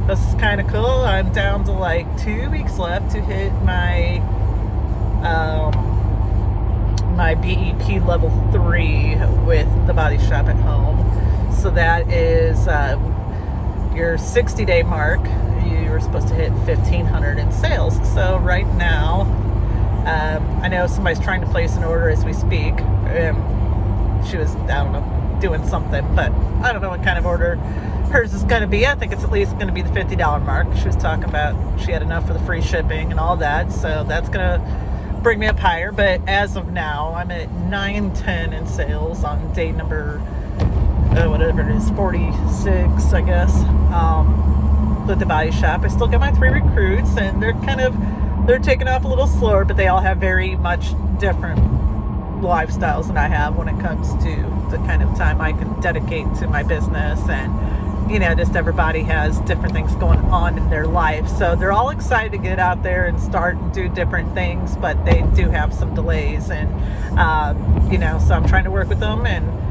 this is kind of cool. I'm down to like 2 weeks left to hit my my BEP level 3 with the body shop at home. So that is your 60-day mark. You were supposed to hit 1,500 in sales. So right now, I know somebody's trying to place an order as we speak. She was, I don't know, doing something, but I don't know what kind of order hers is going to be. I think it's at least going to be the $50 mark. She was talking about she had enough for the free shipping and all that, so that's going to bring me up higher. But as of now, I'm at 910 in sales on day number whatever it is, 46, I guess, with the body shop. I still got my 3 recruits, and they're taking off a little slower, but they all have very much different lifestyles than I have when it comes to the kind of time I can dedicate to my business. And just everybody has different things going on in their life, so they're all excited to get out there and start and do different things, but they do have some delays. And so I'm trying to work with them and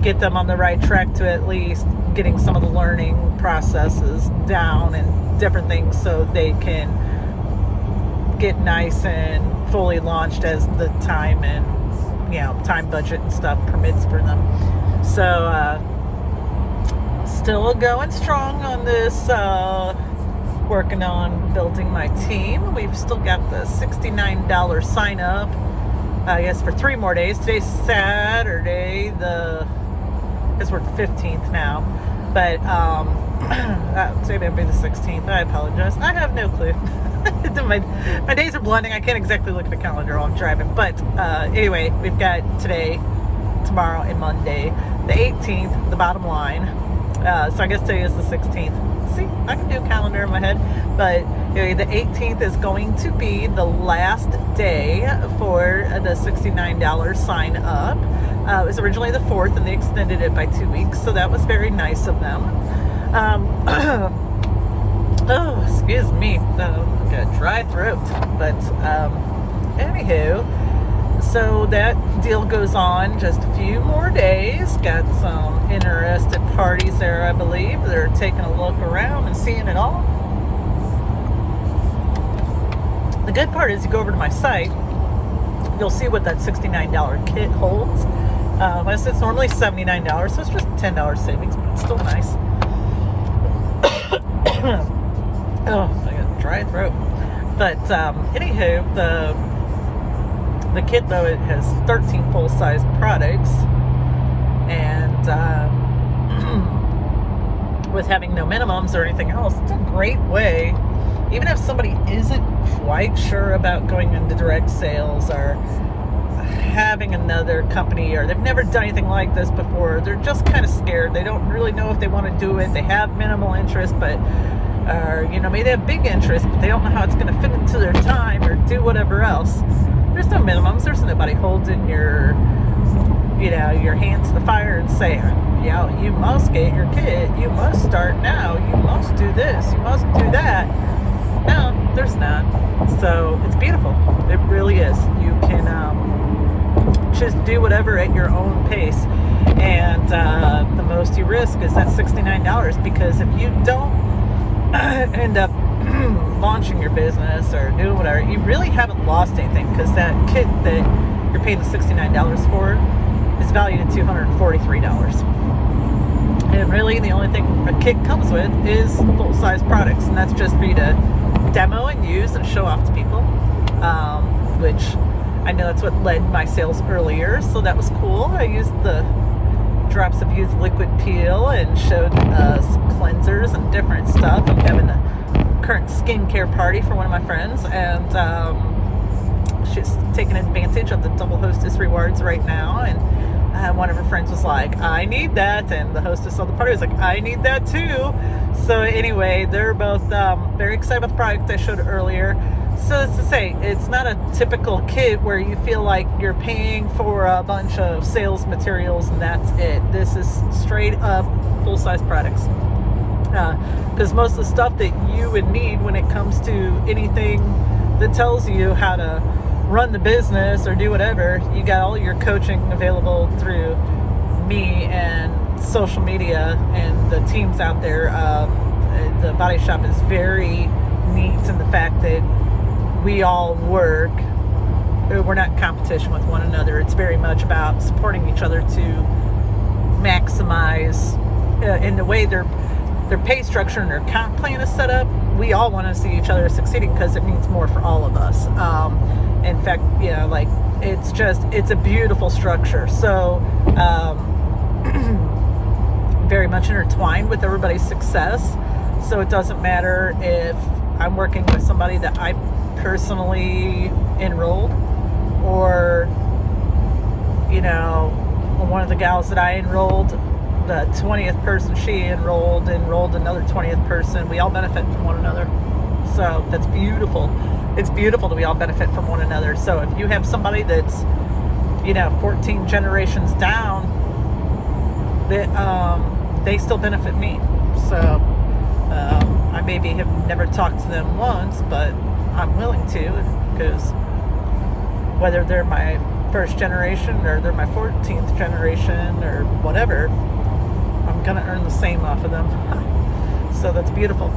get them on the right track to at least getting some of the learning processes down and different things, so they can get nice and fully launched as the time and time budget and stuff permits for them. So still going strong on this, working on building my team. We've still got the $69 sign up, I guess, for 3 more days. Today's Saturday, because we're the 15th now, but today may be the 16th. I apologize. I have no clue. my days are blending. I can't exactly look at the calendar while I'm driving, but anyway, we've got today, tomorrow, and Monday, the 18th, the bottom line. So I guess today is the 16th. See, I can do a calendar in my head, but anyway, the 18th is going to be the last day for the $69 sign up. It was originally the 4th, and they extended it by 2 weeks, so that was very nice of them. Oh, excuse me, I've got a dry throat, but anywho, so that deal goes on just a few more days. Got some interested parties there, I believe. They're taking a look around and seeing it all. The good part is you go over to my site, you'll see what that $69 kit holds. It's normally $79, so it's just $10 savings, but it's still nice. Oh, I got a dry throat. But anywho, the kit, though, it has 13 full-size products, and with having no minimums or anything else, it's a great way, even if somebody isn't quite sure about going into direct sales or having another company, or they've never done anything like this before, they're just kind of scared. They don't really know if they want to do it. They have minimal interest, but maybe they have big interest, but they don't know how it's going to fit into their time or do whatever else. There's no minimums. There's nobody holding your hands to the fire and saying, you must get your kit, you must start now, you must do this, you must do that. No, there's not. So it's beautiful. It really is. You can just do whatever at your own pace. And the most you risk is that $69, because if you don't end up launching your business or doing whatever, you really haven't lost anything, because that kit that you're paying the $69 for is valued at $243. And really the only thing a kit comes with is full-size products, and that's just for you to demo and use and show off to people, which I know that's what led my sales earlier, so that was cool. I used the drops of youth liquid peel and showed some cleansers and different stuff. I'm having a current skincare party for one of my friends, and she's taking advantage of the double hostess rewards right now, and one of her friends was like, I need that, and the hostess of the party was like, I need that too. So anyway, they're both very excited about the product I showed earlier. So as to say, it's not a typical kit where you feel like you're paying for a bunch of sales materials and that's it. This is straight up full-size products. Because most of the stuff that you would need when it comes to anything that tells you how to run the business or do whatever, you got all your coaching available through me and social media and the teams out there. The body shop is very neat in the fact that we all work. We're not in competition with one another. It's very much about supporting each other to maximize in the way their pay structure and their comp plan is set up. We all want to see each other succeeding because it means more for all of us. In fact, like it's a beautiful structure. So very much intertwined with everybody's success. So it doesn't matter if I'm working with somebody that I personally enrolled, or one of the gals that I enrolled, the 20th person she enrolled another 20th person. We all benefit from one another. So that's beautiful. It's beautiful that we all benefit from one another. So if you have somebody that's 14 generations down, that they still benefit me. So I maybe have never talked to them once, but I'm willing to, because whether they're my first generation or they're my 14th generation or whatever, I'm gonna earn the same off of them. So that's beautiful.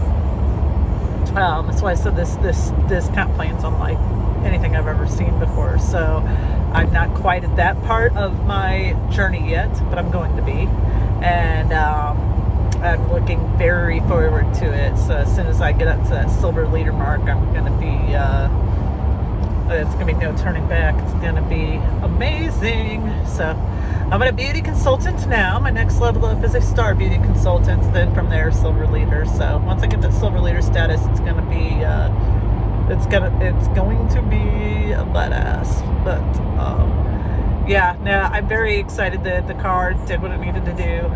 That's why I said this comp plan's unlike anything I've ever seen before. So I'm not quite at that part of my journey yet, but I'm going to be, and I'm looking very forward to it. So as soon as I get up to that silver leader mark, I'm gonna be it's gonna be no turning back. It's gonna be amazing. So I'm a beauty consultant now. My next level up is a star beauty consultant. Then from there, silver leader. So once I get that silver leader status, it's gonna be it's going to be a badass. But I'm very excited that the car did what it needed to do.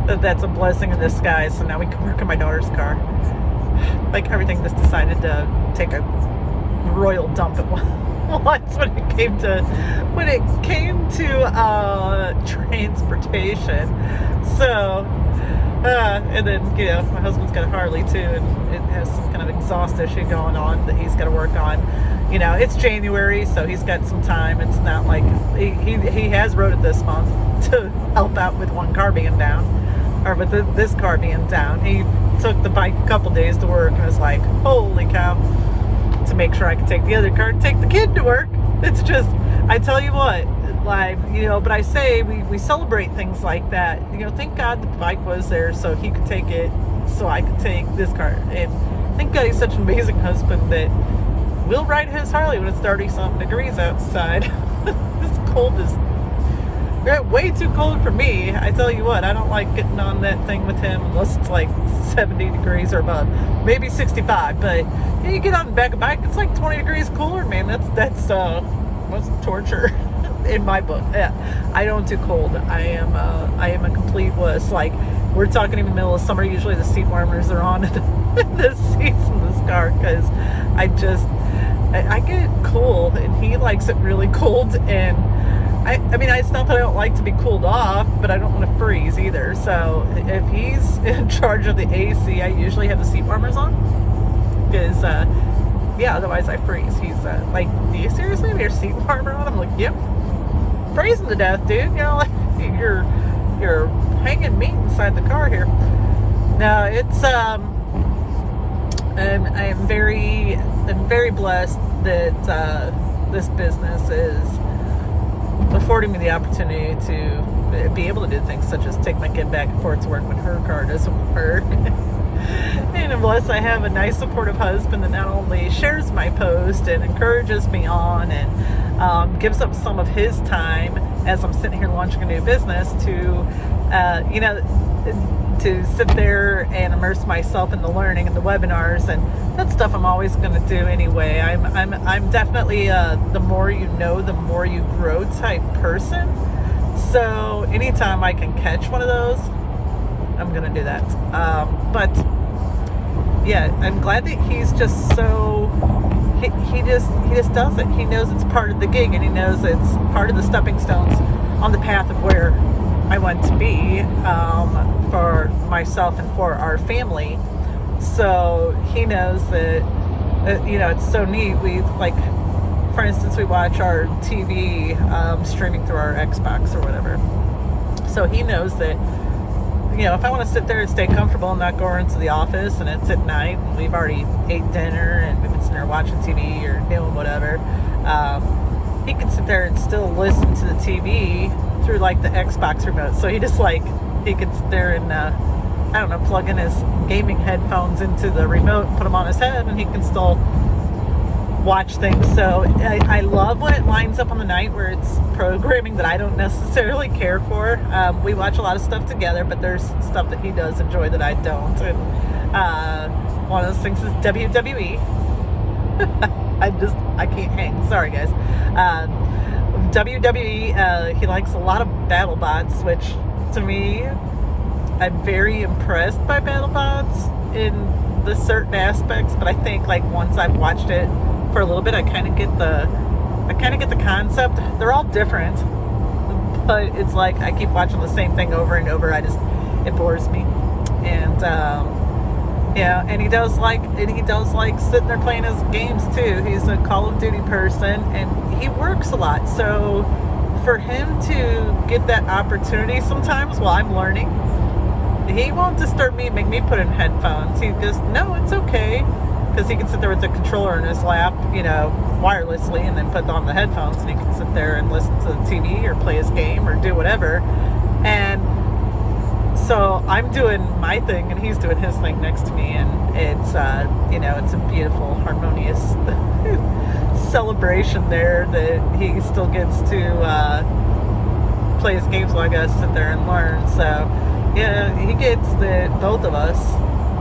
That's a blessing in disguise. So now we can work on my daughter's car. Like everything just decided to take a royal dump at once when it came to transportation. So and then my husband's got a Harley too, and it has some kind of exhaust issue going on that he's got to work on. It's January, so he's got some time. It's not like he has rode it this month to help out with one car being down, or with this car being down. He took the bike a couple days to work and was like, holy cow, to make sure I could take the other car and take the kid to work. It's just, I tell you what, like, but I say we celebrate things like that. Thank God the bike was there so he could take it, so I could take this car. And thank God he's such an amazing husband that we'll ride his Harley when it's 30-something degrees outside. This cold is way too cold for me. I tell you what, I don't like getting on that thing with him unless it's like 70 degrees or above, maybe 65. But you get on the back of a bike, it's like 20 degrees cooler, man. That's torture in my book. Yeah, I don't do cold. I am a complete wuss. Like, we're talking in the middle of summer. Usually the seat warmers are on the seats in this car because I get cold, and he likes it really cold. And I mean, it's not that I don't like to be cooled off, but I don't want to freeze either. So if he's in charge of the AC, I usually have the seat warmers on, because otherwise I freeze. He's like, do you seriously have your seat warmer on? I'm like, yep, freezing to death, dude. Like, you're hanging meat inside the car here. No, it's I'm very blessed that this business is affording me the opportunity to be able to do things such as take my kid back and forth to work when her car doesn't work. And unless I have a nice supportive husband that not only shares my post and encourages me on and gives up some of his time as I'm sitting here launching a new business to sit there and immerse myself in the learning and the webinars, and that stuff I'm always going to do anyway. I'm definitely the more you know, the more you grow type person. So anytime I can catch one of those, I'm going to do that. But yeah, I'm glad that he's just so he just does it. He knows it's part of the gig, and he knows it's part of the stepping stones on the path of where I want to be for myself and for our family. So he knows that it's so neat. We, like, for instance, we watch our TV streaming through our Xbox or whatever. So he knows that if I want to sit there and stay comfortable and not go into the office and it's at night and we've already ate dinner and we've been sitting there watching TV or doing whatever, he can sit there and still listen to the TV through like the Xbox remote. So he can sit there and I don't know, plug in his gaming headphones into the remote and put them on his head, and he can still watch things. So I love when it lines up on the night where it's programming that I don't necessarily care for. We watch a lot of stuff together, but there's stuff that he does enjoy that I don't. And one of those things is WWE. I can't hang. Sorry, guys. WWE, he likes a lot of BattleBots, which to me, I'm very impressed by BattleBots in the certain aspects, but I think like once I've watched it for a little bit, I kind of get the concept. They're all different, but it's like I keep watching the same thing over and over. It bores me. And and he does like sitting there playing his games too. He's a Call of Duty person, and he works a lot. So for him to get that opportunity sometimes while I'm learning, he won't disturb me and make me put in headphones. He goes, no, it's okay. Because he can sit there with the controller in his lap, wirelessly, and then put on the headphones, and he can sit there and listen to the TV or play his game or do whatever. And so I'm doing my thing, and he's doing his thing next to me, and it's it's a beautiful, harmonious celebration there that he still gets to play his games while I gotta sit there and learn. So yeah, he gets both of us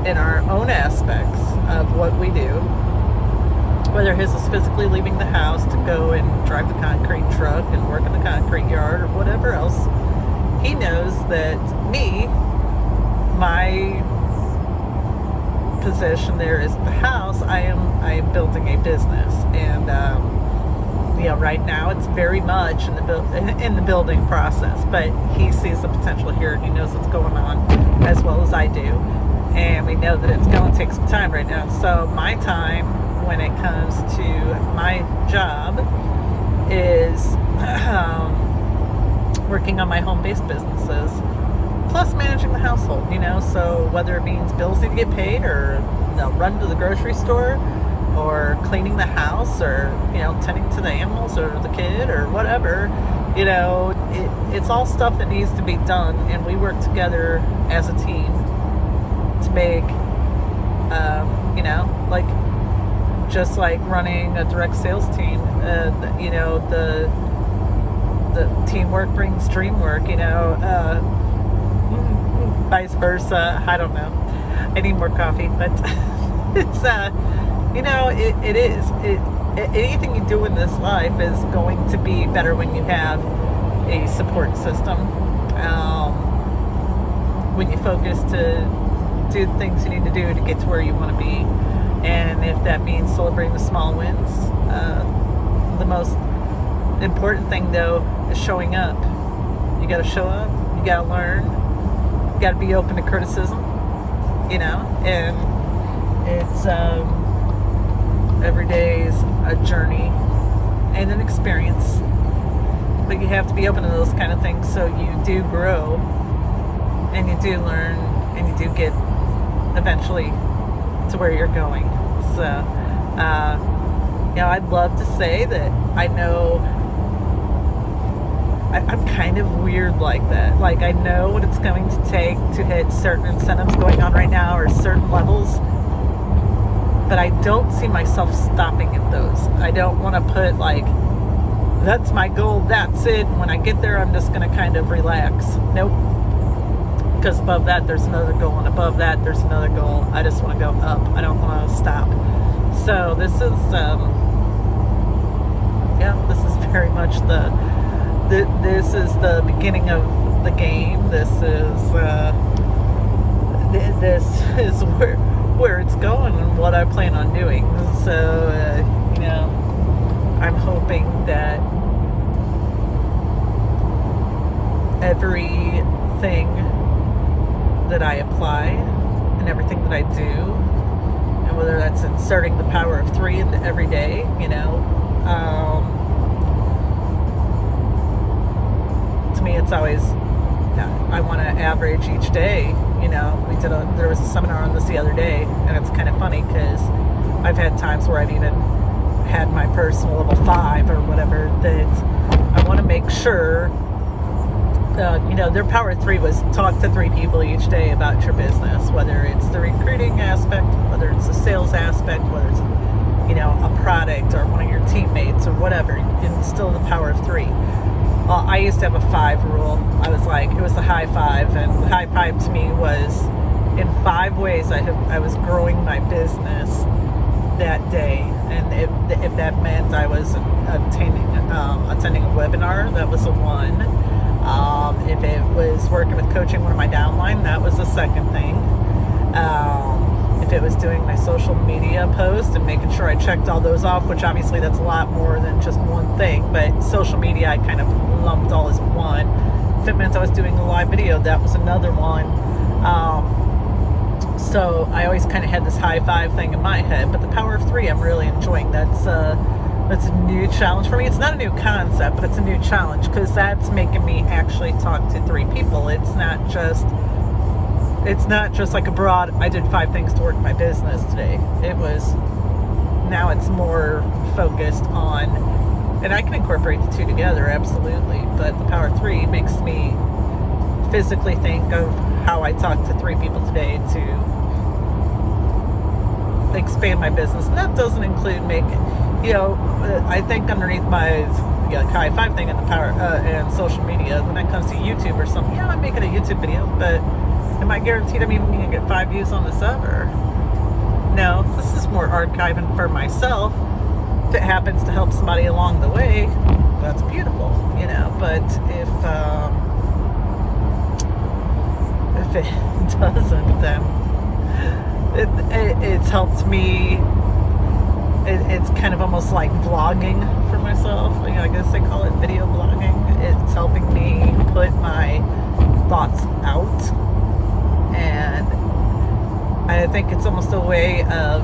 in our own aspects of what we do, whether his is physically leaving the house to go and drive the concrete truck and work in the concrete yard or whatever else. He knows that my position there is the house. I am building a business, and right now it's very much in the building process, but he sees the potential here, and he knows what's going on as well as I do. And we know that it's going to take some time right now. So my time when it comes to my job is working on my home-based businesses, plus managing the household, so whether it means bills need to get paid, or run to the grocery store, or cleaning the house, or tending to the animals or the kid or whatever, it's all stuff that needs to be done, and we work together as a team to make, just like running a direct sales team, the teamwork brings dreamwork, vice versa. I don't know. I need more coffee, but it's, it is. Anything you do in this life is going to be better when you have a support system. When you focus to do the things you need to do to get to where you want to be. And if that means celebrating the small wins, the most important thing though is showing up. You got to show up, you got to learn, you got to be open to criticism, and it's every day is a journey and an experience, but you have to be open to those kind of things so you do grow and you do learn and you do get eventually to where you're going. So I'd love to say that I know I'm kind of weird like that. Like, I know what it's going to take to hit certain incentives going on right now, or certain levels, but I don't see myself stopping at those. I don't want to put like, that's my goal, that's it, and when I get there I'm just going to kind of relax. Nope. Because above that there's another goal, and above that there's another goal. I just want to go up. I don't want to stop. So this is this is very much this is the beginning of the game. This is where it's going and what I plan on doing. So I'm hoping that everything that I apply and everything that I do, and whether that's inserting the power of 3 into every day, to me it's always I want to average each day. You know, there was a seminar on this the other day, and it's kind of funny because I've had times where I've even had my personal level 5 or whatever, that I want to make sure, their power 3 was talk to 3 people each day about your business, whether it's the recruiting aspect, whether it's the sales aspect, whether it's, a product or one of your teammates or whatever. Instill the power of 3. Well, I used to have a 5 rule. I was like, it was the high 5, and the high 5 to me was in 5 ways I was growing my business that day. And if that meant I was attending a webinar, that was a 1. If it was working with coaching one of my downline, that was the second thing. If it was doing my social media post and making sure I checked all those off, which obviously that's a lot more than just one thing, but social media I kind of lumped all as 1. If it meant I was doing a live video, that was another 1. So I always kind of had this high 5 thing in my head, but the power of 3 I'm really enjoying. That's a new challenge for me. It's not a new concept, but it's a new challenge because that's making me actually talk to 3 people. It's not just like a broad, I did 5 things to work my business today. Now it's more focused on, and I can incorporate the 2 together, absolutely, but the power of 3 makes me physically think of how I talk to 3 people today to expand my business. And that doesn't include making, I think underneath my high 5 thing in the power and social media, when it comes to YouTube or something, I'm making a YouTube video, but am I guaranteed I'm even going to get 5 views on this ever? No, this is more archiving for myself. If it happens to help somebody along the way, that's beautiful, but if it doesn't, then it's helped me. It's kind of almost like vlogging for myself. I guess they call it video blogging. It's helping me put my thoughts out, and I think it's almost a way of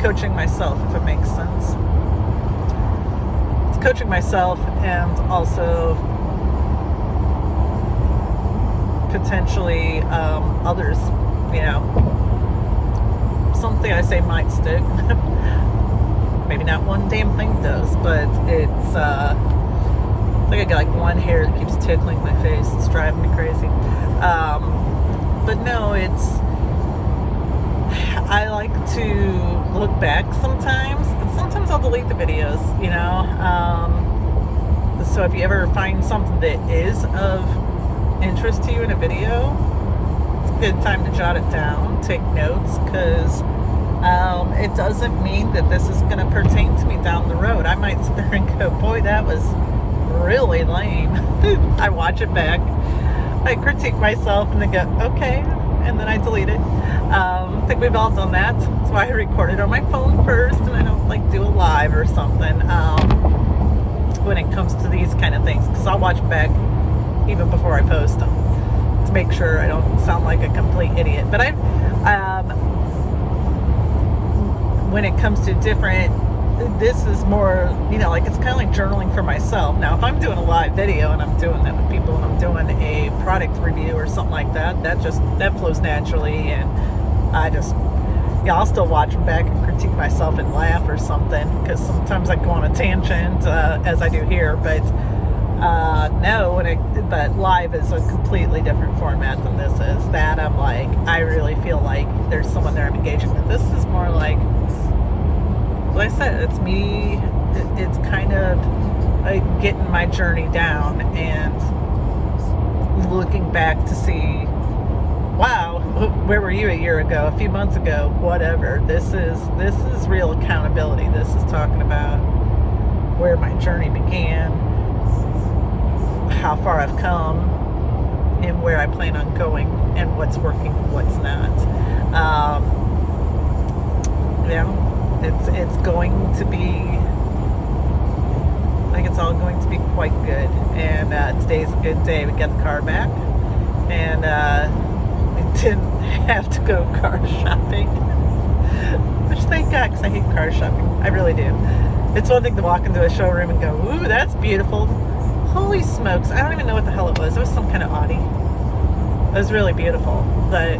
coaching myself, if it makes sense. It's coaching myself and also potentially others. Something I say might stick. Maybe not one damn thing does, but it's I think I got like one hair that keeps tickling my face. It's driving me crazy. But no, I like to look back sometimes, and sometimes I'll delete the videos, so if you ever find something that is of interest to you in a video, it's a good time to jot it down, take notes, because it doesn't mean that this is going to pertain to me down the road. I might sit there and go, boy, that was really lame. I watch it back, I critique myself, and then go, okay, and then I delete it. I think we've all done that. That's why I record it on my phone first, and I don't like do a live or something when it comes to these kind of things, because I'll watch back even before I post them to make sure I don't sound like a complete idiot. But when it comes to this is more, it's kind of like journaling for myself. Now, if I'm doing a live video and I'm doing that with people and I'm doing a product review or something like that, that flows naturally, and I'll still watch them back and critique myself and laugh or something, because sometimes I go on a tangent, as I do here, but but live is a completely different format than this is. That I'm like, I really feel like there's someone there I'm engaging with. This is more like I said, it's me. It's kind of like getting my journey down and looking back to see, wow, where were you a year ago, a few months ago, whatever. This is real accountability. This is talking about where my journey began, how far I've come, and where I plan on going, and what's working, what's not. It's going to be, I think it's all going to be quite good. And today's a good day. We got the car back, and we didn't have to go car shopping, which thank God, because I hate car shopping. I really do. It's one thing to walk into a showroom and go, ooh, that's beautiful. holy smokes, I don't even know what the hell it was. It was some kind of Audi. It was really beautiful. But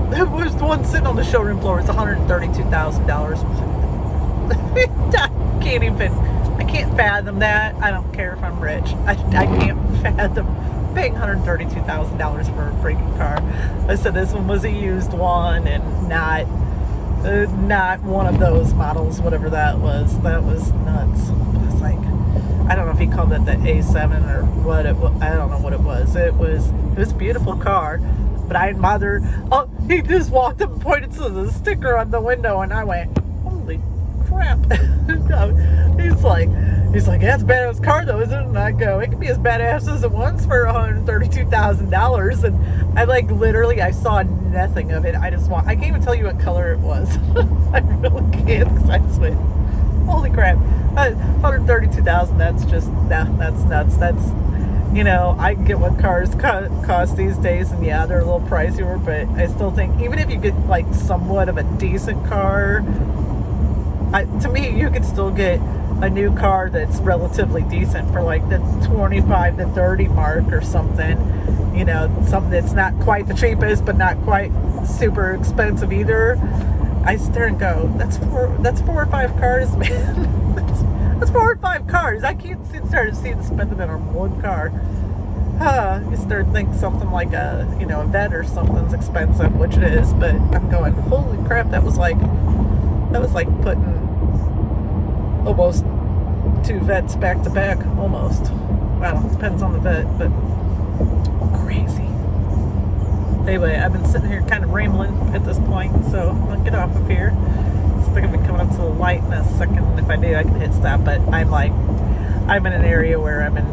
there was the one sitting on the showroom floor. It's $132,000. I can't fathom that. I don't care if I'm rich. I can't fathom paying $132,000 for a freaking car. I said this one was a used one and not one of those models, whatever that was. That was nuts. But it's like, I don't know if he called it the A7 or what it was. I don't know what it was. It was a beautiful car, but I didn't bother. Oh, he just walked up and pointed to the sticker on the window, and I went, holy crap. He's like, yeah, it's a badass car though, isn't it? And I go, it could be as badass as it wants for $132,000. And I like literally, I saw nothing of it. I can't even tell you what color it was. I really can't, because I just went, holy crap. $132,000. That's just that's nuts. That's, you know, I get what cars cost these days, and yeah, they're a little pricier, but I still think even if you get like somewhat of a decent car, to me, you could still get a new car that's relatively decent for like the 25 to 30 mark or something. You know, something that's not quite the cheapest, but not quite super expensive either. I sit there and go, that's four or five cars, man. that's 4 or 5 cars. I can't start seeing spending it on one car. You start to think something like a Vet or something's expensive, which it is, but I'm going, holy crap, that was like putting almost 2 vets back to back, almost. Well, depends on the vet, but crazy. Anyway, I've been sitting here kind of rambling at this point, so I'll get off of here. It's still gonna be coming up to the light in a second. If I do, I can hit stop, but I'm in an area where I'm in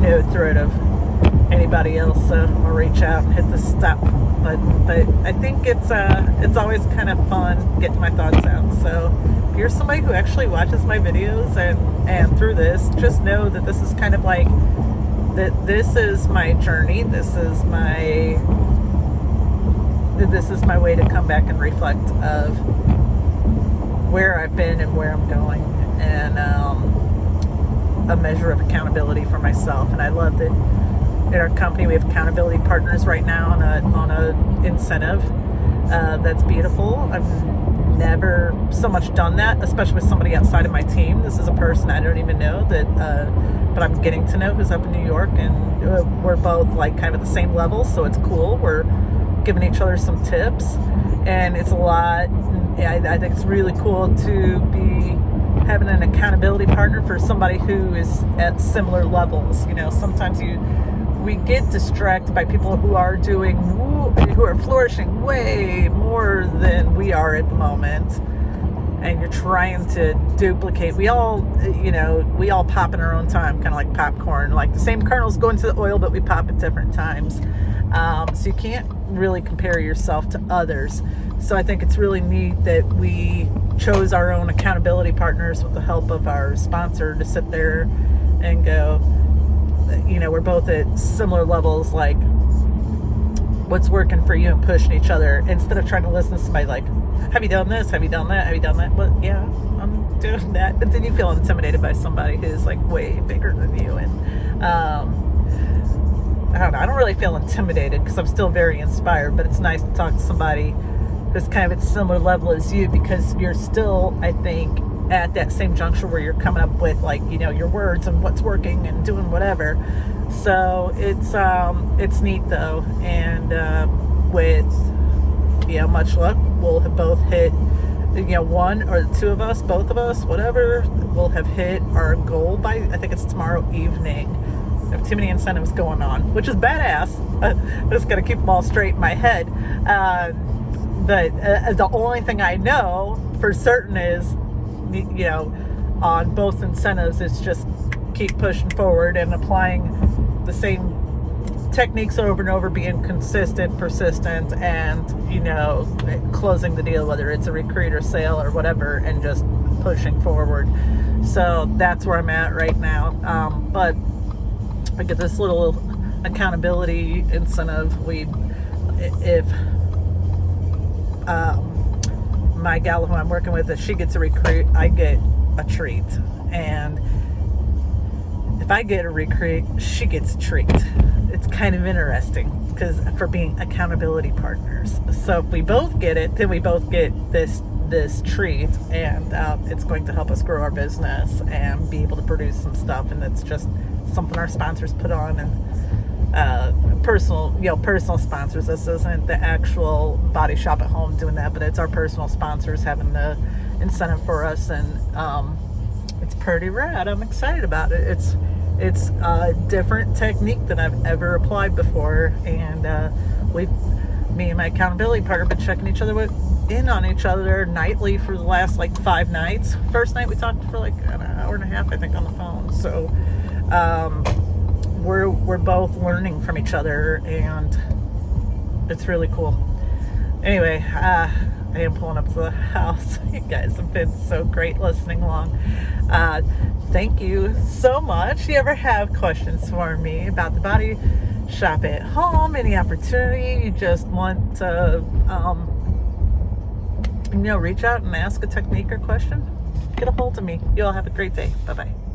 no threat of anybody else, so I'll reach out and hit the stop. But I think it's always kind of fun getting my thoughts out. So if you're somebody who actually watches my videos and through this, just know that this is kind of like that. This is my journey. This is my way to come back and reflect of where I've been and where I'm going, and a measure of accountability for myself. And I love that in our company we have accountability partners right now on a incentive. That's beautiful. I've never so much done that, especially with somebody outside of my team. This is a person I don't even know that, but I'm getting to know, who's up in New York, and we're both like kind of at the same level, so it's cool. We're giving each other some tips, and it's a lot. I think it's really cool to be having an accountability partner for somebody who is at similar levels. You know, sometimes we get distracted by people who are flourishing way more than we are at the moment, and you're trying to duplicate. We all pop in our own time, kind of like popcorn. Like the same kernels go into the oil, but we pop at different times. So you can't really compare yourself to others. So I think it's really neat that we chose our own accountability partners with the help of our sponsor to sit there and go, we're both at similar levels, like what's working for you, and pushing each other instead of trying to listen to somebody like, have you done this? Have you done that? Have you done that? Well, yeah, I'm doing that. But then you feel intimidated by somebody who's like way bigger than you. And I don't know. I don't really feel intimidated because I'm still very inspired, but it's nice to talk to somebody who's kind of at a similar level as you, because you're still, I think, at that same juncture where you're coming up with your words and what's working and doing whatever. So it's neat though, and with much luck, we'll have both hit, one or the two of us, both of us, whatever, we'll have hit our goal by, I think it's tomorrow evening. I have too many incentives going on, which is badass. I just got to keep them all straight in my head. But the only thing I know for certain is, on both incentives, it's just keep pushing forward and applying the same techniques over and over, being consistent, persistent, and, closing the deal, whether it's a recruit or sale or whatever, and just pushing forward. So that's where I'm at right now. But I get this little accountability incentive. If my gal who I'm working with, if she gets a recruit, I get a treat. And if I get a recreate, she gets a treat. It's kind of interesting because for being accountability partners. So if we both get it, then we both get this treat, and it's going to help us grow our business and be able to produce some stuff. And it's just something our sponsors put on, and personal sponsors. This isn't the actual Body Shop at Home doing that, but it's our personal sponsors having the incentive for us, and it's pretty rad. I'm excited about it. It's a different technique than I've ever applied before, and me and my accountability partner have been checking each other in on each other nightly for the last 5 nights. First night we talked for an hour and a half, I think, on the phone. So we're both learning from each other, and it's really cool. Anyway, I am pulling up to the house. You guys have been so great listening along. Thank you so much. If you ever have questions for me about the Body Shop at Home, any opportunity, you just want to reach out and ask a technique or question, get a hold of me. You all have a great day. Bye-bye.